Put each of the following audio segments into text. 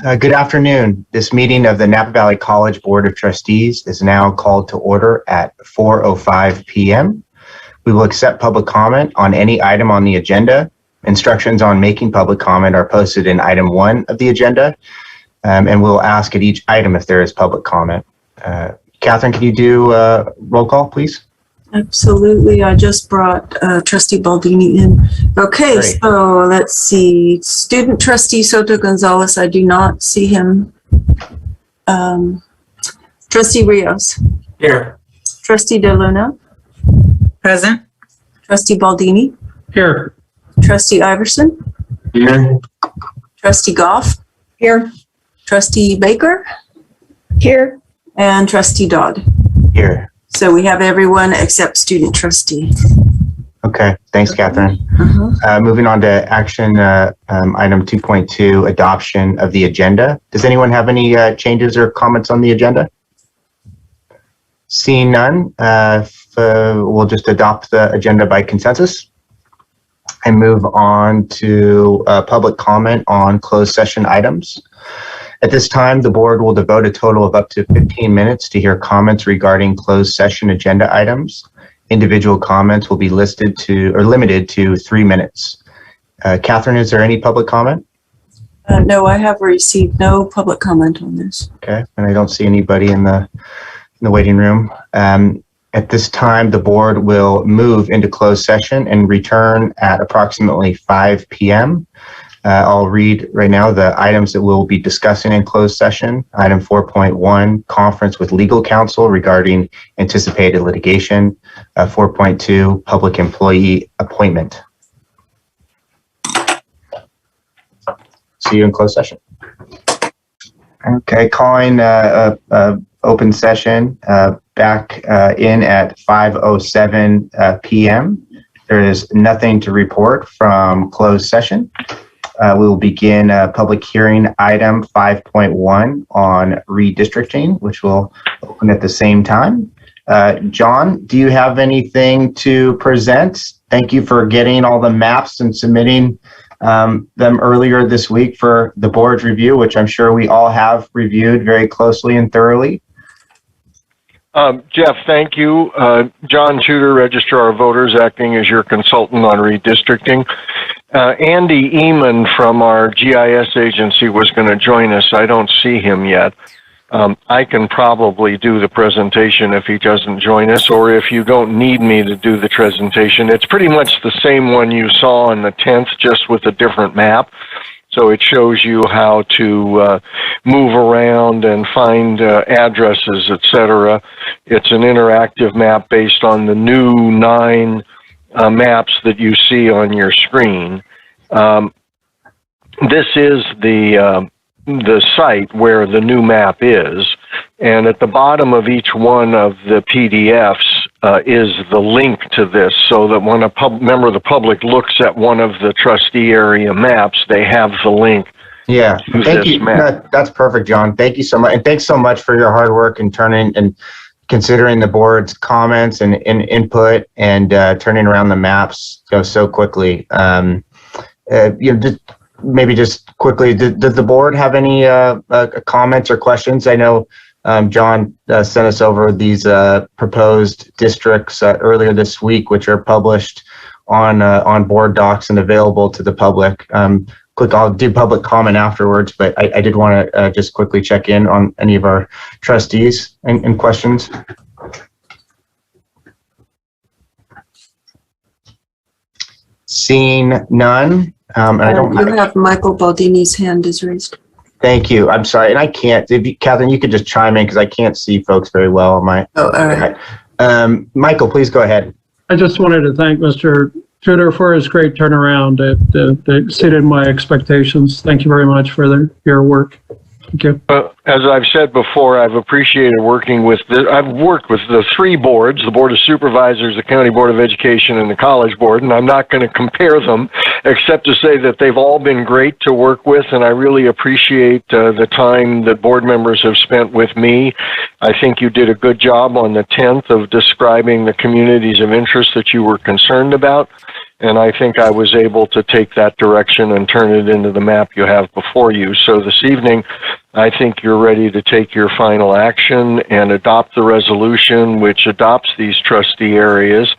Good afternoon. This meeting of the Napa Valley College Board of Trustees is now called to order at 4:05 p.m. We will accept public comment on any item on the agenda. Instructions on making public comment are posted in item 1 of the agenda, and we'll ask at each item if there is public comment. Catherine, can you do roll call, please? Absolutely. I just brought Trustee Baldini in. Okay, great. So let's see. Student Trustee Soto Gonzalez, I do not see him. Trustee Rios. Here. Trustee De Luna. Present. Trustee Baldini. Here. Trustee Iverson. Here. Trustee Goff. Here. Trustee Baker. Here. And Trustee Dodd. Here. So we have everyone except Student Trustee. Okay, thanks, Catherine. Moving on to action item 2.2, adoption of the agenda. Does anyone have any changes or comments on the agenda? Seeing none, we'll just adopt the agenda by consensus and move on to public comment on closed session items. At this time, the board will devote a total of up to 15 minutes to hear comments regarding closed session agenda items. Individual comments will be limited to 3 minutes. Catherine, is there any public comment? No, I have received no public comment on this. Okay, and I don't see anybody in the waiting room. At this time, the board will move into closed session and return at approximately 5 p.m. I'll read right now the items that we'll be discussing in closed session. Item 4.1, conference with legal counsel regarding anticipated litigation. 4.2, public employee appointment. See you in closed session. Okay, calling open session back in at 5:07 p.m. There is nothing to report from closed session. We will begin public hearing item 5.1 on redistricting, which will open at the same time. John, do you have anything to present? Thank you for getting all the maps and submitting them earlier this week for the board's review, which I'm sure we all have reviewed very closely and thoroughly. Jeff, thank you. John Tudor, Registrar of Voters, acting as your consultant on redistricting. Andy Eamon from our GIS agency was going to join us. I don't see him yet. I can probably do the presentation if he doesn't join us, or if you don't need me to do the presentation. It's pretty much the same one you saw on the 10th, just with a different map. So it shows you how to move around and find addresses, etc. It's an interactive map based on the new 9 maps that you see on your screen. This is the site where the new map is, and at the bottom of each one of the PDFs is the link to this, so that when a member of the public looks at one of the trustee area maps, they have the link. Yeah, thank you. That's perfect, John. Thank you so much, and thanks so much for your hard work and considering the board's comments and input and turning around the maps so quickly. Just quickly, did the board have any comments or questions? I know John sent us over these proposed districts earlier this week, which are published on board docs and available to the public. I'll do public comment afterwards, but I did want to just quickly check in on any of our trustees and questions. Seeing none. And I don't have Michael Baldini's hand is raised. Thank you. I'm sorry, and I can't. Catherine, you could just chime in because I can't see folks very well on my. Oh, all right. Michael, please go ahead. I just wanted to thank Mr. Tudor for his great turnaround. It exceeded my expectations. Thank you very much for your work. Thank you. As I've said before, I've appreciated working with I've worked with the 3 boards, the Board of Supervisors, the County Board of Education, and the College Board, and I'm not going to compare them except to say that they've all been great to work with, and I really appreciate the time that board members have spent with me. I think you did a good job on the 10th of describing the communities of interest that you were concerned about. And I think I was able to take that direction and turn it into the map you have before you. So this evening, I think you're ready to take your final action and adopt the resolution which adopts these trustee areas.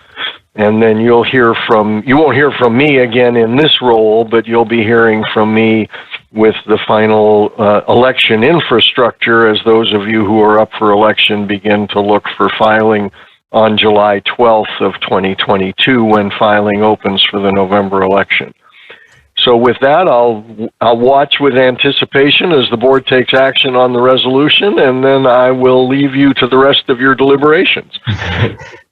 And then you won't hear from me again in this role, but you'll be hearing from me with the final election infrastructure as those of you who are up for election begin to look for filing on July 12th of 2022 when filing opens for the November election. So with that, I'll watch with anticipation as the board takes action on the resolution, and then I will leave you to the rest of your deliberations.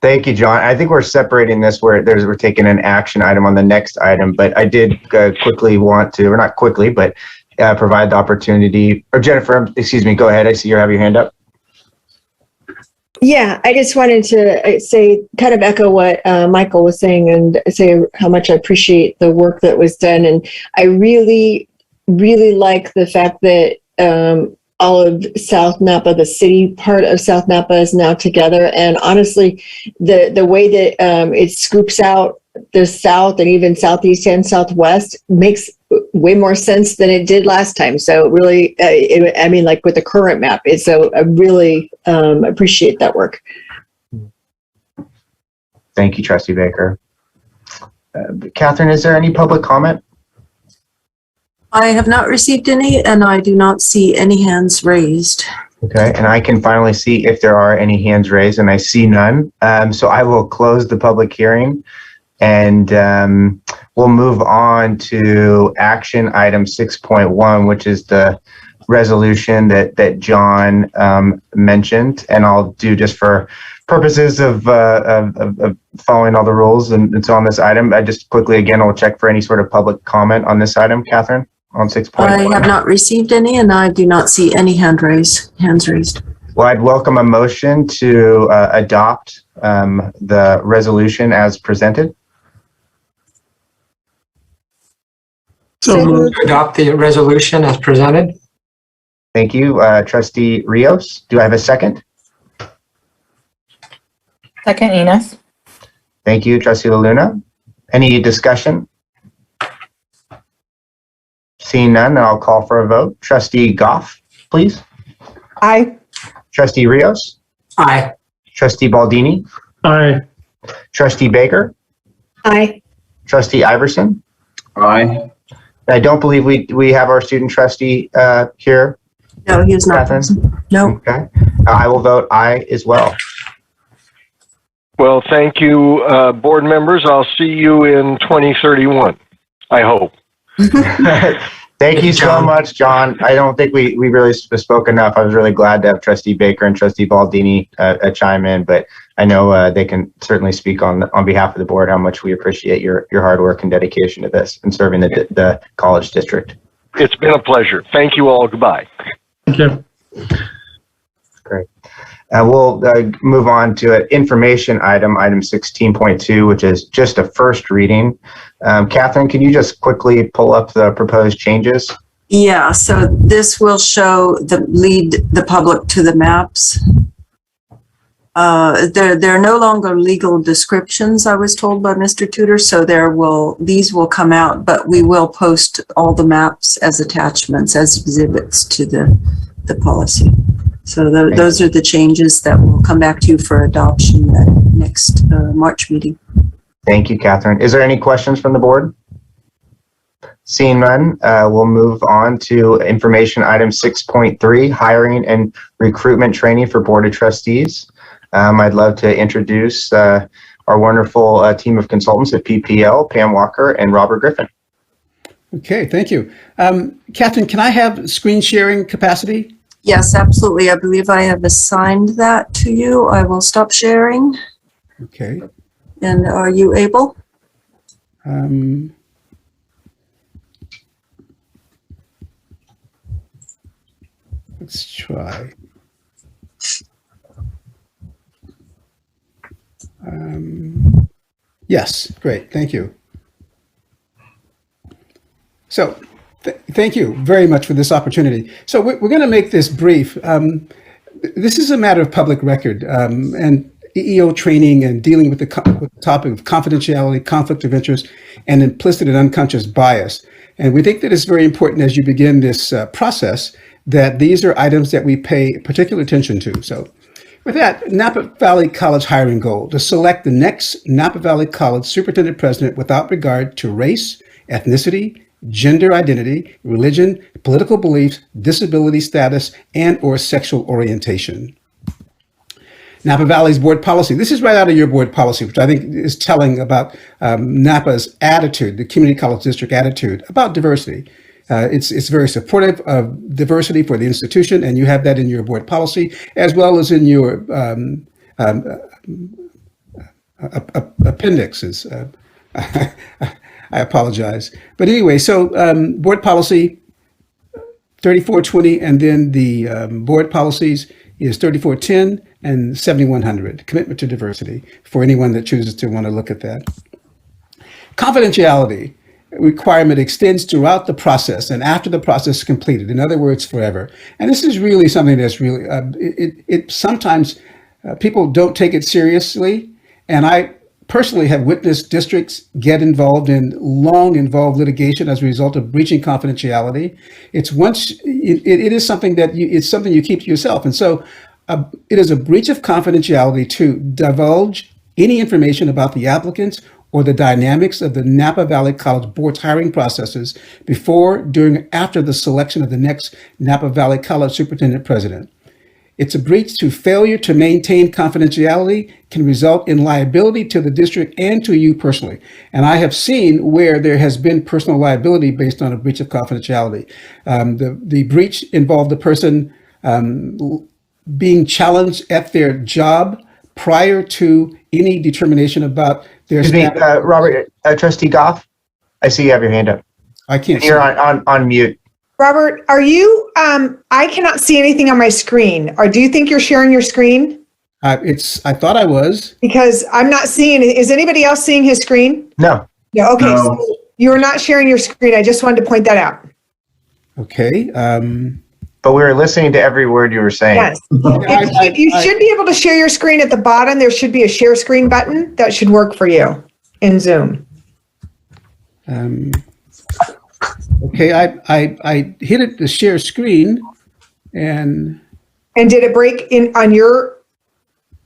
Thank you, John. I think we're separating this where we're taking an action item on the next item, but I did quickly want to, or not quickly, but provide the opportunity, or Jennifer, excuse me, go ahead. I see you have your hand up. Yeah, I just wanted to say, kind of echo what Michael was saying and say how much I appreciate the work that was done. And I really, really like the fact that all of South Napa, the city part of South Napa, is now together. And honestly, the way that it scoops out the South and even Southeast and Southwest makes way more sense than it did last time. So really, like with the current map, I really appreciate that work. Thank you, Trustee Baker. Catherine, is there any public comment? I have not received any, and I do not see any hands raised. Okay, and I can finally see if there are any hands raised, and I see none. So I will close the public hearing, and we'll move on to action item 6.1, which is the resolution that John mentioned. And I'll do, just for purposes of following all the rules and it's on this item, I just quickly, again, I'll check for any sort of public comment on this item, Catherine, on 6.1. I have not received any, and I do not see any hands raised. Well, I'd welcome a motion to adopt the resolution as presented. So moved. Adopt the resolution as presented. Thank you, Trustee Rios. Do I have a second? Second, Enos. Thank you, Trustee LaLuna. Any discussion? Seeing none, I'll call for a vote. Trustee Goff, please. Aye. Trustee Rios. Aye. Trustee Baldini. Aye. Trustee Baker. Aye. Trustee Iverson. Aye. I don't believe we have our student trustee here. No, he is not. Catherine? No. Okay. I will vote aye as well. Well, thank you, board members. I'll see you in 2031, I hope. Thank you so much, John. I don't think we really spoke enough. I was really glad to have Trustee Baker and Trustee Baldini chime in, but I know they can certainly speak on behalf of the board how much we appreciate your hard work and dedication to this and serving the college district. It's been a pleasure. Thank you all. Goodbye. Thank you. Great. We'll move on to an information item 16.2, which is just a first reading. Catherine, can you just quickly pull up the proposed changes? Yeah, so this will lead the public to the maps. They're no longer legal descriptions, I was told by Mr. Tudor, so these will come out, but we will post all the maps as attachments, as exhibits to the policy. So those are the changes that will come back to you for adoption at next March meeting. Thank you, Catherine. Is there any questions from the board? Seeing none, we'll move on to information item 6.3, hiring and recruitment training for Board of Trustees. I'd love to introduce our wonderful team of consultants at PPL, Pam Walker and Robert Griffin. Okay, thank you. Catherine, can I have screen sharing capacity? Yes, absolutely. I believe I have assigned that to you. I will stop sharing. Okay. And are you able? Let's try. Yes, great, thank you. So, thank you very much for this opportunity. So we're going to make this brief. This is a matter of public record, and EEO training and dealing with with the topic of confidentiality, conflict of interest, and implicit and unconscious bias. And we think that it's very important as you begin this process that these are items that we pay particular attention to. So with that, Napa Valley College hiring goal: to select the next Napa Valley College superintendent president without regard to race, ethnicity, gender identity, religion, political beliefs, disability status, and/or sexual orientation. Napa Valley's board policy. This is right out of your board policy, which I think is telling about Napa's attitude, the community college district attitude about diversity. It's very supportive of diversity for the institution, and you have that in your board policy, as well as in your appendixes. I apologize. But anyway, so board policy 3420, and then the board policies is 3410 and 7100, commitment to diversity, for anyone that chooses to want to look at that. Confidentiality requirement extends throughout the process and after the process is completed. In other words, forever. And this is really something that's really, it sometimes people don't take it seriously. And I personally have witnessed districts get involved in long involved litigation as a result of breaching confidentiality. It's it is something that it's something you keep to yourself. And so it is a breach of confidentiality to divulge any information about the applicants or the dynamics of the Napa Valley College board's hiring processes before, during, after the selection of the next Napa Valley College superintendent president. It's a breach to failure to maintain confidentiality can result in liability to the district and to you personally. And I have seen where there has been personal liability based on a breach of confidentiality. The breach involved the person being challenged at their job prior to any determination about their Excuse me, Robert, Trustee Goff, I see you have your hand up. I can't. You're on mute. Robert, are you, I cannot see anything on my screen. Or do you think you're sharing your screen? I thought I was. Because I'm not seeing it. Is anybody else seeing his screen? No. No, okay. No. So you are not sharing your screen. I just wanted to point that out. Okay. But we were listening to every word you were saying. Yes. You should be able to share your screen at the bottom. There should be a share screen button that should work for you in Zoom. Okay, I hit it to share screen, and did it break in on your?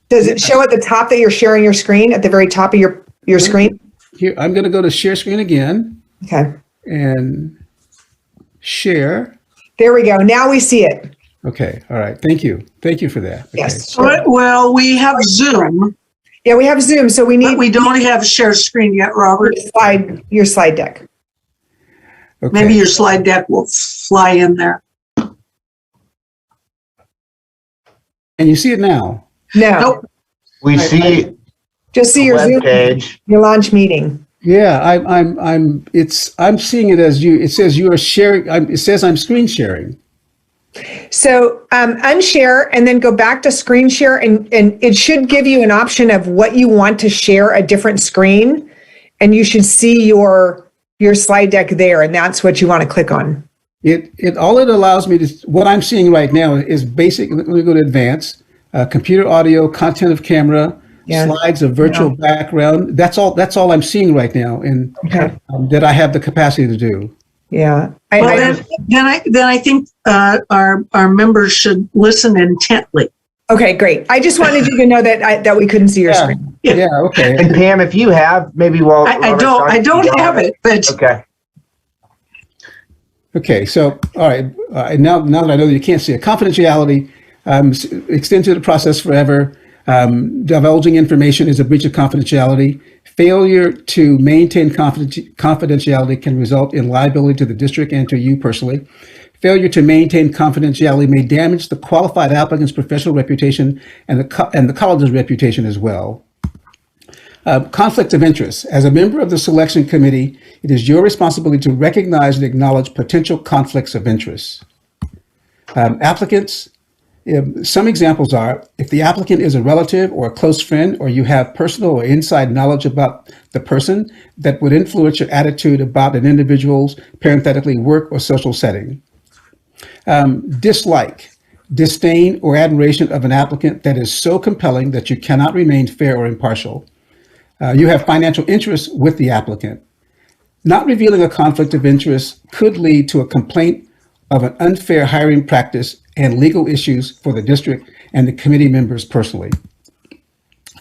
Does it show at the top that you're sharing your screen at the very top of your screen? Here, I'm going to go to share screen again. Okay. And share. There we go. Now we see it. Okay. All right. Thank you. Thank you for that. Okay. Yes. Well, we have Zoom, Yeah, we have Zoom, so we but need we don't have share screen yet, Robert. your slide deck. Okay. Maybe your slide deck will fly in there. And you see it now. No, Nope. We see just see the your web Zoom, page. your launch meeting. Yeah, I'm seeing it as you. It says you are sharing. It says I'm screen sharing. So unshare and then go back to screen share, and it should give you an option of what you want to share a different screen, and you should see your slide deck there, and that's what you want to click on. It all it allows me to, what I'm seeing right now is basic. Let me go to advanced, computer audio, content of camera, Yeah. slides of virtual background. That's all I'm seeing right now, and Okay. that I have the capacity to do. Yeah. Well, then I think our members should listen intently. Okay, great. I just wanted you to know that we couldn't see your Yeah. screen. Yeah. Okay. And Pam, if you have, maybe while I Robert's don't talking, don't you have it, but Okay. Okay. So all right. Now that I know that you can't see it, confidentiality extends to the process forever. Divulging information is a breach of confidentiality. Failure to maintain confidentiality can result in liability to the district and to you personally. Failure to maintain confidentiality may damage the qualified applicant's professional reputation and the college's reputation as well. Conflict of interest. As a member of the selection committee, it is your responsibility to recognize and acknowledge potential conflicts of interest. Applicants. Some examples are if the applicant is a relative or a close friend, or you have personal or inside knowledge about the person that would influence your attitude about an individual's, parenthetically, work or social setting. Dislike. disdain or admiration of an applicant that is so compelling that you cannot remain fair or impartial. You have financial interests with the applicant. Not revealing a conflict of interest could lead to a complaint of an unfair hiring practice and legal issues for the district and the committee members personally.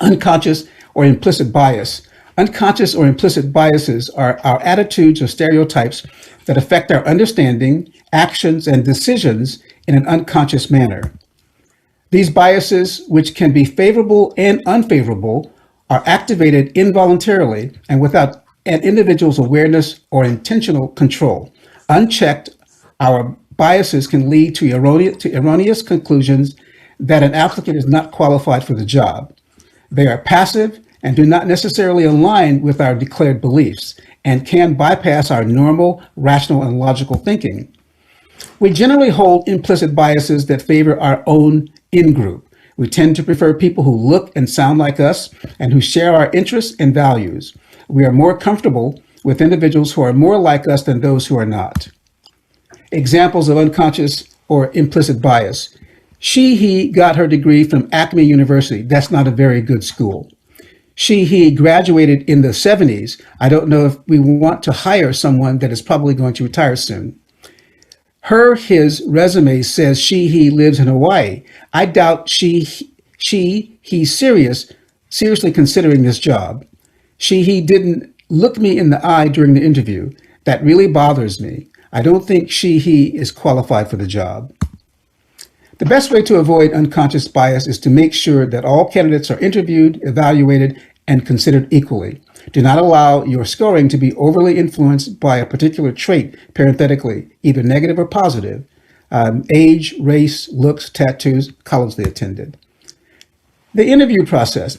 Unconscious or implicit bias. Unconscious or implicit biases are our attitudes or stereotypes that affect our understanding, actions, and decisions in an unconscious manner. These biases, which can be favorable and unfavorable, are activated involuntarily and without an individual's awareness or intentional control. Unchecked, our biases can lead to erroneous conclusions that an applicant is not qualified for the job. They are passive and do not necessarily align with our declared beliefs and can bypass our normal, rational, and logical thinking. We generally hold implicit biases that favor our own in-group. We tend to prefer people who look and sound like us and who share our interests and values. We are more comfortable with individuals who are more like us than those who are not. Examples of unconscious or implicit bias. He got her degree from Acme University. That's not a very good school. He graduated in the 70s. I don't know if we want to hire someone that is probably going to retire soon. His resume says he lives in Hawaii. I doubt he's seriously considering this job. He didn't look me in the eye during the interview. That really bothers me. I don't think he is qualified for the job. The best way to avoid unconscious bias is to make sure that all candidates are interviewed, evaluated, and considered equally. Do not allow your scoring to be overly influenced by a particular trait, parenthetically, either negative or positive, age, race, looks, tattoos, college they attended. The interview process.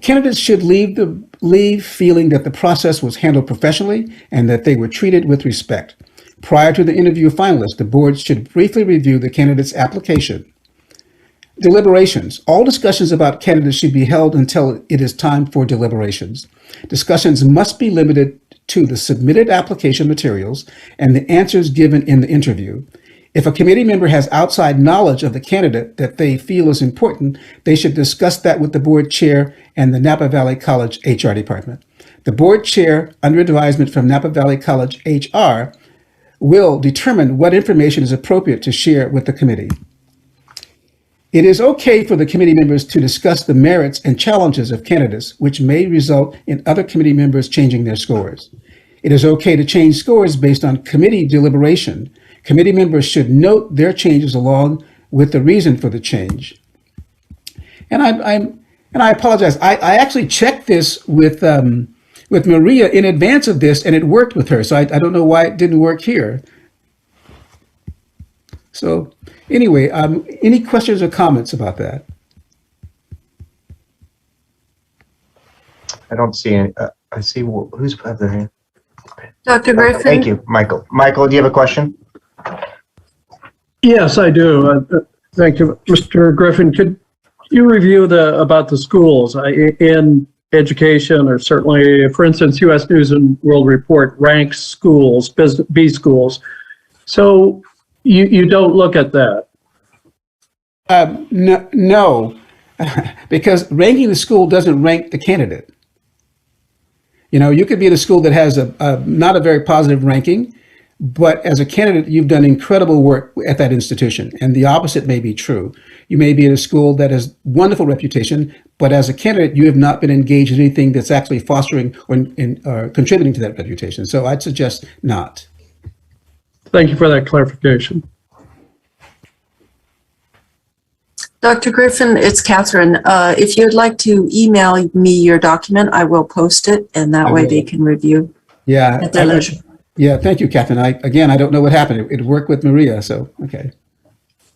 Candidates should leave feeling that the process was handled professionally and that they were treated with respect. Prior to the interview finalists, the board should briefly review the candidate's application. Deliberations. All discussions about candidates should be held until it is time for deliberations. Discussions must be limited to the submitted application materials and the answers given in the interview. If a committee member has outside knowledge of the candidate that they feel is important, they should discuss that with the board chair and the Napa Valley College HR department. The board chair, under advisement from Napa Valley College HR, will determine what information is appropriate to share with the committee. It is okay for the committee members to discuss the merits and challenges of candidates, which may result in other committee members changing their scores. It is okay to change scores based on committee deliberation. Committee members should note their changes along with the reason for the change. And I apologize. I actually checked this with Maria in advance of this, and it worked with her. So I don't know why it didn't work here. So anyway, any questions or comments about that? I don't see any. I see who's put their hand. Dr. Griffin? Thank you, Michael. Michael, do you have a question? Yes, I do. Thank you, Mr. Griffin. Could you review about the schools in education, or certainly, for instance, U.S. News and World Report ranks schools, B schools. So you don't look at that? No, because ranking the school doesn't rank the candidate. You know, you could be in a school that has not a very positive ranking, but as a candidate, you've done incredible work at that institution. And the opposite may be true. You may be in a school that has wonderful reputation, but as a candidate, you have not been engaged in anything that's actually fostering or contributing to that reputation. So I'd suggest not. Thank you for that clarification. Dr. Griffin, it's Catherine. If you'd like to email me your document, I will post it, and that way they can review Yeah. at their leisure. Yeah, thank you, Catherine. I don't know what happened. It worked with Maria, so okay.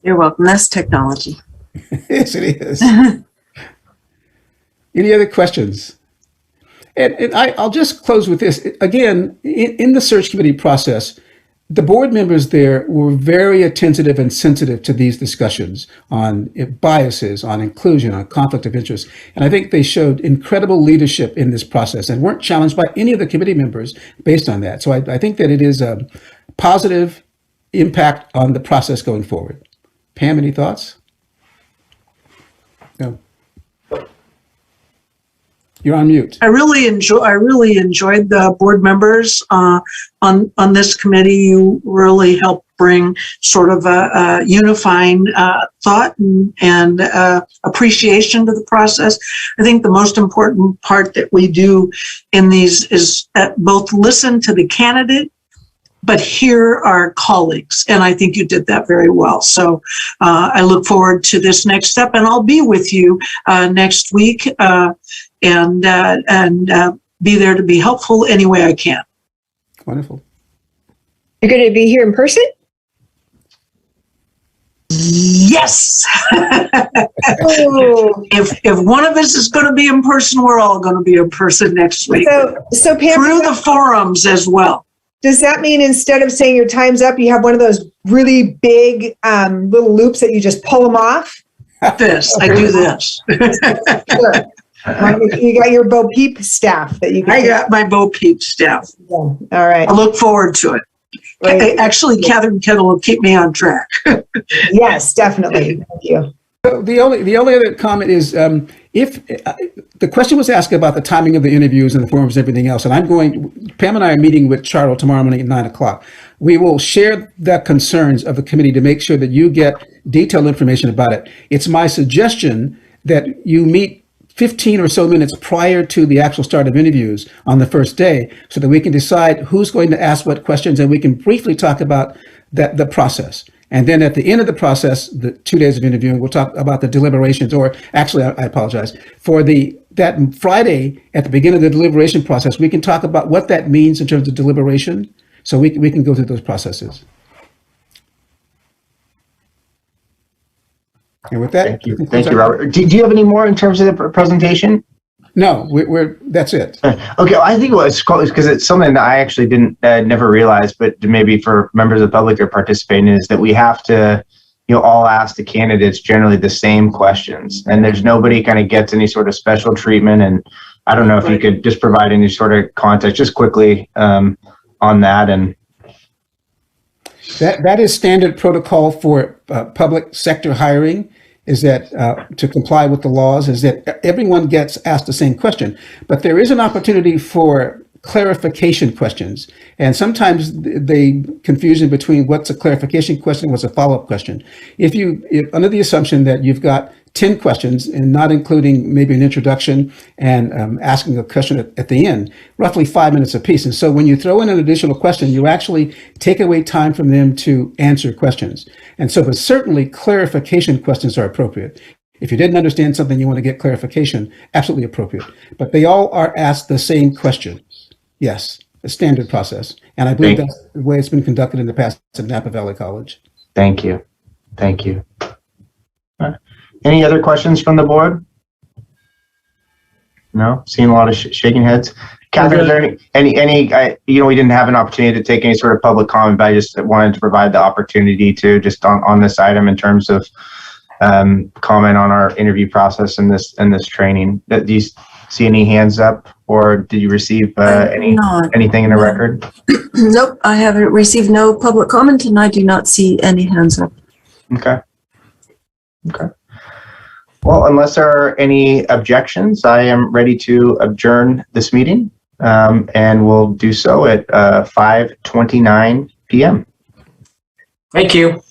You're welcome. That's technology. Yes, it is. Any other questions? And I'll just close with this. Again, in the search committee process, the board members there were very attentive and sensitive to these discussions on biases, on inclusion, on conflict of interest. And I think they showed incredible leadership in this process and weren't challenged by any of the committee members based on that. So I think that it is a positive impact on the process going forward. Pam, any thoughts? No. You're on mute. I really enjoyed the board members on this committee. You really helped bring sort of a unifying thought and appreciation to the process. I think the most important part that we do in these is both listen to the candidate, but hear our colleagues. And I think you did that very well. So I look forward to this next step, and I'll be with you next week and be there to be helpful any way I can. Wonderful. You're going to be here in person? Yes. Oh. If one of us is going to be in person, we're all going to be in person next week. So Pam, Through the forums as well. does that mean instead of saying your time's up, you have one of those really big little loops that you just pull them off? I do this. Sure. You got your Bo Peep staff that you can. I got my Bo Peep staff. All right. I look forward to it. Great. Actually, Catherine Kettle will keep me on track. Yes, definitely. Thank you. So the only other comment is if the question was asked about the timing of the interviews and the forums and everything else, and Pam and I are meeting with Charlotte tomorrow morning at 9:00. We will share the concerns of the committee to make sure that you get detailed information about it. It's my suggestion that you meet 15 or so minutes prior to the actual start of interviews on the first day so that we can decide who's going to ask what questions, and we can briefly talk about the process. And then at the end of the process, the 2 days of interviewing, we'll talk about the deliberations, or actually, I apologize, for that Friday at the beginning of the deliberation process, we can talk about what that means in terms of deliberation, so we can go through those processes. And with that, Thank you, Robert. Do you have any more in terms of the presentation? No, that's it. Okay, well, I think what's cool is because it's something that I actually never realized, but maybe for members of the public that are participating, is that we have to, all ask the candidates generally the same questions, and there's nobody kind of gets any sort of special treatment. And I don't know if you could just provide any sort of context, just quickly on that. And that is standard protocol for public sector hiring. Is that to comply with the laws, is that everyone gets asked the same question, but there is an opportunity for clarification questions. And sometimes the confusion between what's a clarification question, what's a follow-up question. If under the assumption that you've got 10 questions and not including maybe an introduction and asking a question at the end, roughly 5 minutes apiece. And so when you throw in an additional question, you actually take away time from them to answer questions. And so, but certainly clarification questions are appropriate. If you didn't understand something, you want to get clarification, absolutely appropriate. But they all are asked the same question. Yes, a standard process. And I believe that's the way it's been conducted in the past at Napa Valley College. Thank you. Thank you. Any other questions from the board? No? Seeing a lot of shaking heads. Catherine, is there any we didn't have an opportunity to take any sort of public comment, but I just wanted to provide the opportunity to just on this item in terms of comment on our interview process and this training. Do you see any hands up, or did you receive anything in the record? Nope, I haven't received no public comment, and I do not see any hands up. Okay. Well, unless there are any objections, I am ready to adjourn this meeting, and we'll do so at 5:29 p.m. Thank you.